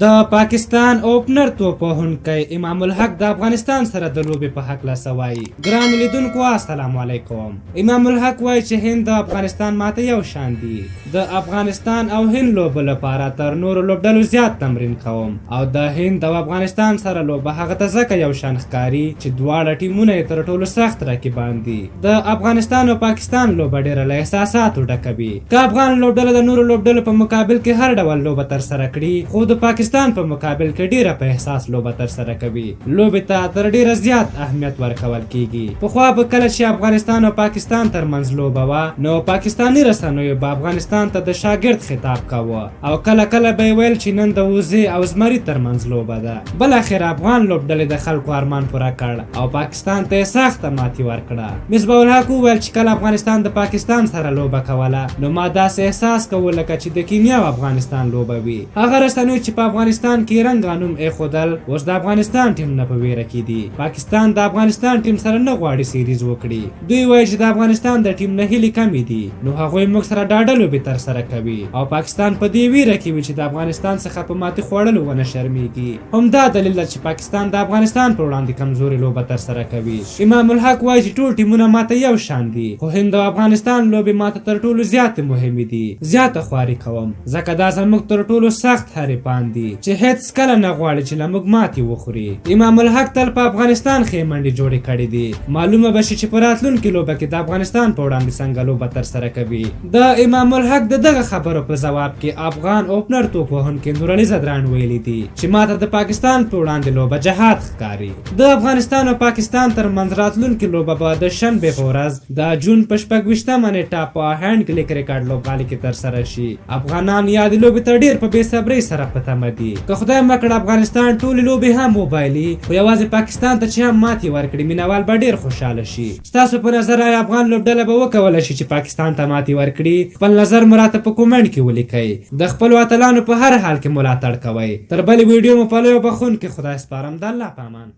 د پاکستان اوپنر توپ وهونکی امام الحق د افغانستان سره د لوبې په هکله څه وایي. ګرانو لیدونکو السلام علیکم. امام الحق وایي چې هند د افغانستان ماته یو شان دي. د افغانستان او هند لوبه لپاره تر نورو لوبډلو زیات تمرین کوم او د هند او افغانستان سره لوبه هغه ته ځکه یو شان ښکاري چې دواړه ټیمونه یې تر ټولو سخت رقیبان دي. د افغانستان او پاکستان لوبه ډېره له احساساتو ډکه وي. که افغان لوبډله د نورو لوبډلو په مقابل کې هر ډول لوبه ترسره کړي، خو د پاکستان په مقابل کې ډیره په احساس لوبه ترسره کوي. لوبې ته تر ډیره زیات اهمیت ورکول کیږي. پخوا به کله چې افغانستان او پاکستان ترمنځ لوبه وه، نو پاکستاني رسنیو به افغانستان ته د شاګرد خطاب کاوه او کله کله به یې ویل چې نن د وزې او زمري ترمنځ لوبه ده. بالاخره افغان لوبډلې د خلکو ارمان پوره کړ او پاکستان ته یې سخته ماتې ورکړه. مصباح الحق وویل چې کله افغانستان د پاکستان سره لوبه کوله، نو ما داسې احساس کوه لکه چې د کینیا او افغانستان لوبه وي. هغه رسنیو چې په افغانستان کې رنګ نوم ایښودل، اوس د افغانستان ټیم نه په ویره کې دي. پاکستان د افغانستان ټیم سره نه غواړي سیریز وکړي. دوی وایي چې د افغانستان د ټیم نه هیلې کمې دي، نو هغوی موږ سره ډاډه لوبې ترسره کوي او پاکستان په دې ویره کې وي چې د افغانستان څخه په ماتې خوړلو ونه شرمېږي. همدا دلیل ده چې پاکستان د افغانستان په وړاندې کمزوري لوبه ترسره کوي. امام الحق وایي چې ټول ټیمونه ماته یو شان دي، خو هند او افغانستان لوبې ماته تر ټولو زیاتې مهمې دي. زیاته خواري کوم ځکه دا زموږ تر ټولو سخت حریفان دي چې هیڅ کله نه غواړي چې له موږ ماتې وخوري. امام الحق تل په افغانستان ښې منډې جوړې کړې دي. معلومه به شي چې په راتلونکې لوبه کې د افغانستان په وړاندې څنګه لوبه ترسره کوي. د امام الحق د دغه خبرو په ځواب کې افغان اوپنر توپ وهونکی نورعلي زدران ویلي دي چې ماته د پاکستان په وړاندې لوبه جهاد ښکاري. د افغانستان او پاکستان ترمنځ راتلونکې لوبه به د شنبې په ورځ د جون په 26مه نیټه په هینډ کلیک ریکارډ لوبغالي کې ترسره شي. افغانان یادې لوبې ته ډېر په بېصبرۍ سره په تمه دي. که خدای مکړه افغانستان ټولې لوبې هم وبایلي، خو یوازې پاکستان ته چې هم ماتې ورکړي، مینوال به ډېر خوشحاله شي. ستاسو په نظر آیا افغان لوبډله به وکولی شي چې پاکستان ته ماتې ورکړي؟ خپل نظر مو راته په کومنټ کې ولیکئ. د خپلو اتلانو په هر حال کې ملاتړ کوئ. تر بلې ویډیو مو په لوی بخښونکي خدای سپارم. د الله په امان.